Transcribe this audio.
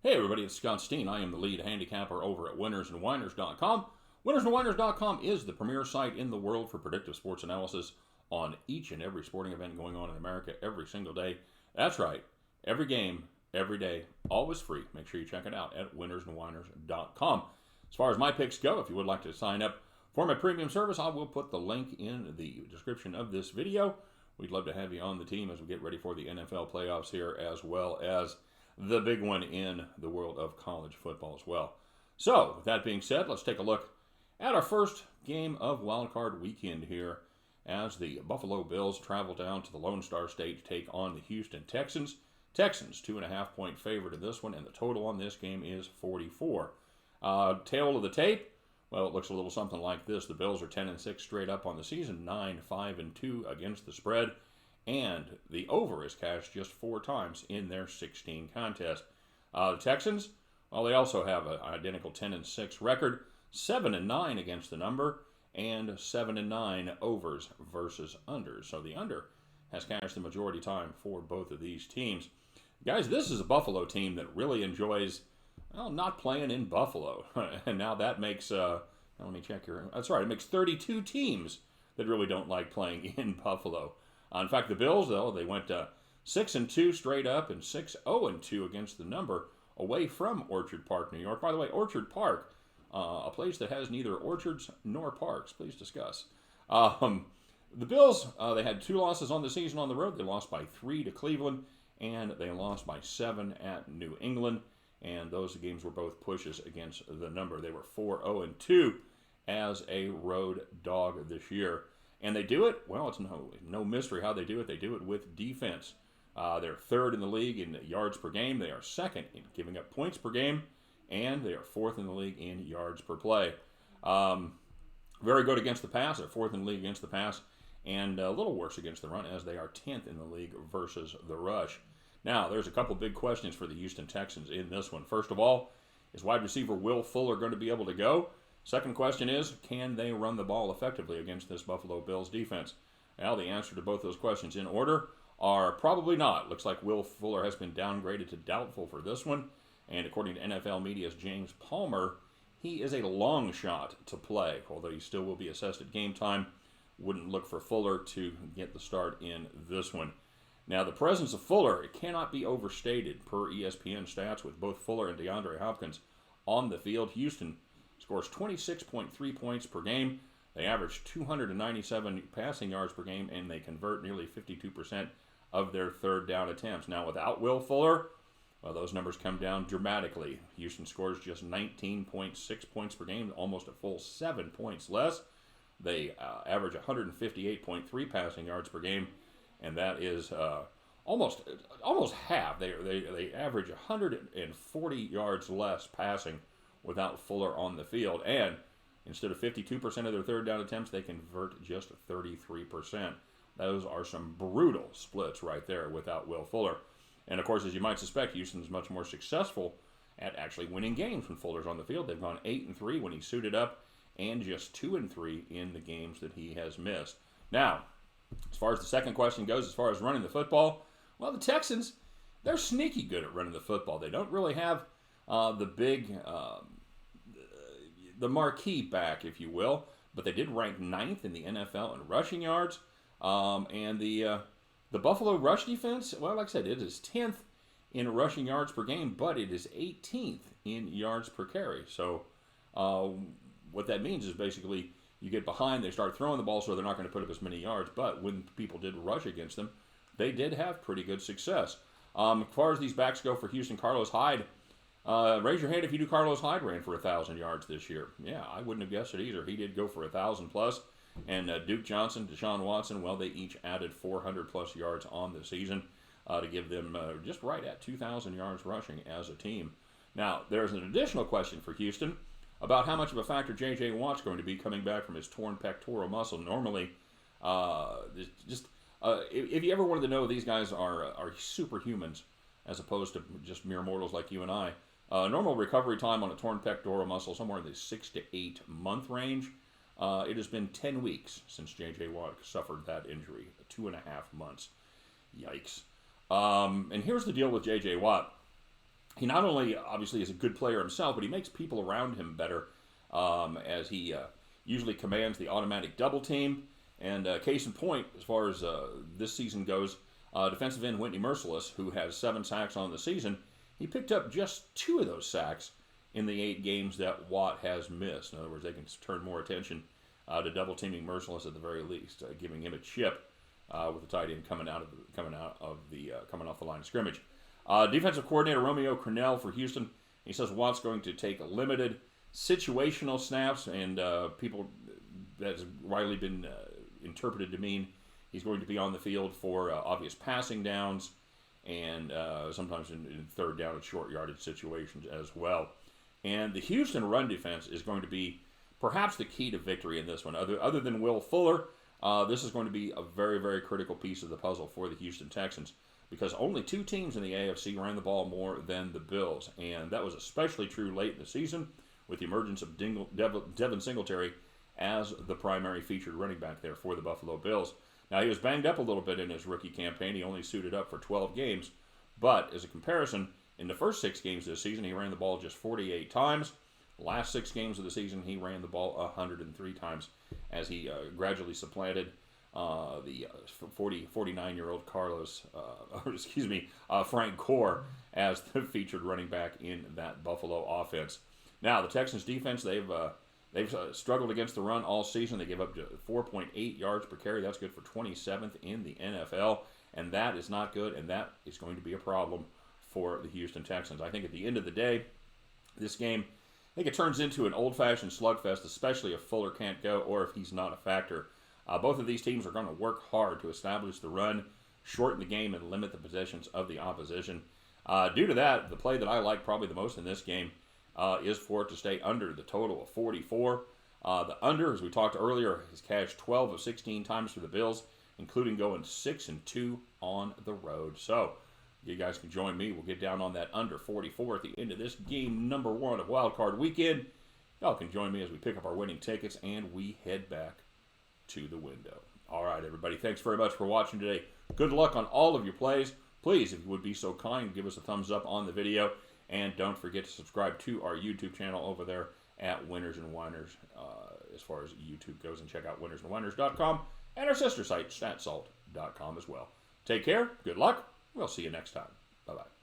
Hey everybody, it's Scott Steen. I am the lead handicapper over at winnersandwhiners.com. Winnersandwhiners.com is the premier site in the world for predictive sports analysis on each and every sporting event going on in America every single day. That's right, every game, every day, always free. Make sure you check it out at winnersandwhiners.com. As far as my picks go, if you would like to sign up for my premium service, I will put the link in the description of this video. We'd love to have you on the team as we get ready for the NFL playoffs here, as well as the big one in the world of college football as well. So, with that being said, let's take a look at our first game of Wild Card Weekend here as the Buffalo Bills travel down to the Lone Star State to take on the Houston Texans. Texans, 2.5-point favorite in this one, and the total on this game is 44. Tail of the tape, well, it looks a little something like this. The Bills are 10-6 straight up on the season, 9-5-2 against the spread, and the over is cashed just 4 times in their 16 contests. The Texans, well, they also have an identical 10-6 record, 7-9 against the number, and 7-9 overs versus unders. So the under has cashed the majority time for both of these teams. Guys, this is a Buffalo team that really enjoys, well, not playing in Buffalo. And now that makes, let me check here. That's right, it makes 32 teams that really don't like playing in Buffalo. In fact, the Bills, though, they went 6-2 straight up and 6-0-2 against the number away from Orchard Park, New York. By the way, Orchard Park, a place that has neither orchards nor parks. Please discuss. The Bills, they had 2 losses on the season on the road. They lost by 3 to Cleveland, and they lost by 7 at New England. And those games were both pushes against the number. They were 4-0-2 as a road dog this year. And they do it, well, it's no mystery how they do it. They do it with defense. They're 3rd in the league in yards per game. They are 2nd in giving up points per game. And they are 4th in the league in yards per play. Very good against the pass. They're 4th in the league against the pass. And a little worse against the run, as they are 10th in the league versus the rush. Now, there's a couple big questions for the Houston Texans in this one. First of all, is wide receiver Will Fuller going to be able to go? Second question is, can they run the ball effectively against this Buffalo Bills defense? Well, the answer to both those questions in order are probably not. Looks like Will Fuller has been downgraded to doubtful for this one. And according to NFL Media's James Palmer, he is a long shot to play, although he still will be assessed at game time. Wouldn't look for Fuller to get the start in this one. Now, the presence of Fuller, it cannot be overstated per ESPN stats with both Fuller and DeAndre Hopkins on the field. Houston scores 26.3 points per game. They average 297 passing yards per game, and they convert nearly 52% of their third down attempts. Now, without Will Fuller, well, those numbers come down dramatically. Houston scores just 19.6 points per game, almost a full 7 points less. They average 158.3 passing yards per game, and that is almost half. They average 140 yards less passing without Fuller on the field. And instead of 52% of their third down attempts, they convert just 33%. Those are some brutal splits right there without Will Fuller. And of course, as you might suspect, Houston's much more successful at actually winning games when Fuller's on the field. They've gone 8-3 when he suited up, and just 2-3 in the games that he has missed. Now, as far as the second question goes, as far as running the football, well, the Texans, they're sneaky good at running the football. They don't really have the big, the marquee back, if you will, but they did rank 9th in the NFL in rushing yards. And the Buffalo rush defense, well, like I said, it is 10th in rushing yards per game, but it is 18th in yards per carry. So what that means is basically you get behind, they start throwing the ball, so they're not going to put up as many yards. But when people did rush against them, they did have pretty good success. As far as these backs go for Houston, Carlos Hyde, raise your hand if you knew Carlos Hyde ran for 1,000 yards this year. Yeah, I wouldn't have guessed it either. He did go for 1,000 plus. And Duke Johnson, Deshaun Watson, well, they each added 400 plus yards on the season to give them just right at 2,000 yards rushing as a team. Now, there's an additional question for Houston about how much of a factor J.J. Watt's going to be coming back from his torn pectoral muscle. Normally, if you ever wanted to know, these guys are superhumans as opposed to just mere mortals like you and I. Normal recovery time on a torn pectoral muscle, somewhere in the 6 to 8 month range. It has been 10 weeks since J.J. Watt suffered that injury, 2.5 months. Yikes. And here's the deal with J.J. Watt. he not only obviously is a good player himself, but he makes people around him better, as he usually commands the automatic double team. And case in point, as far as this season goes, defensive end Whitney Merciless, who has 7 sacks on the season, he picked up just 2 of those sacks in the 8 games that Watt has missed. In other words, they can turn more attention to double teaming Merciless at the very least, giving him a chip with the tight end coming off the line of scrimmage. Defensive coordinator Romeo Crennel for Houston, he says Watt's going to take limited situational snaps, and people that's widely been interpreted to mean he's going to be on the field for obvious passing downs and sometimes in third down and short yardage situations as well. And the Houston run defense is going to be perhaps the key to victory in this one. Other than Will Fuller, this is going to be a very, very critical piece of the puzzle for the Houston Texans, because only 2 teams in the AFC ran the ball more than the Bills, and that was especially true late in the season with the emergence of Devin Singletary as the primary featured running back there for the Buffalo Bills. Now, he was banged up a little bit in his rookie campaign. He only suited up for 12 games, but as a comparison, in the first 6 games this season, he ran the ball just 48 times. Last 6 games of the season, he ran the ball 103 times as he gradually supplanted the 49-year-old Frank Gore as the featured running back in that Buffalo offense. Now, the Texans defense, they've struggled against the run all season. They give up 4.8 yards per carry. That's good for 27th in the NFL, and that is not good, and that is going to be a problem for the Houston Texans. I think at the end of the day, this game, I think it turns into an old-fashioned slugfest, especially if Fuller can't go or if he's not a factor. Both of these teams are going to work hard to establish the run, shorten the game, and limit the possessions of the opposition. Due to that, the play that I like probably the most in this game is for it to stay under the total of 44. The under, as we talked earlier, has cashed 12 of 16 times for the Bills, including going 6-2 on the road. So, you guys can join me. We'll get down on that under 44 at the end of this game number 1 of Wild Card Weekend. Y'all can join me as we pick up our winning tickets and we head back to the window. All right, everybody. Thanks very much for watching today. Good luck on all of your plays. Please, if you would be so kind, give us a thumbs up on the video. And don't forget to subscribe to our YouTube channel over there at Winners and Winers as far as YouTube goes. And check out winnersandwiners.com and our sister site, statsalt.com as well. Take care. Good luck. We'll see you next time. Bye-bye.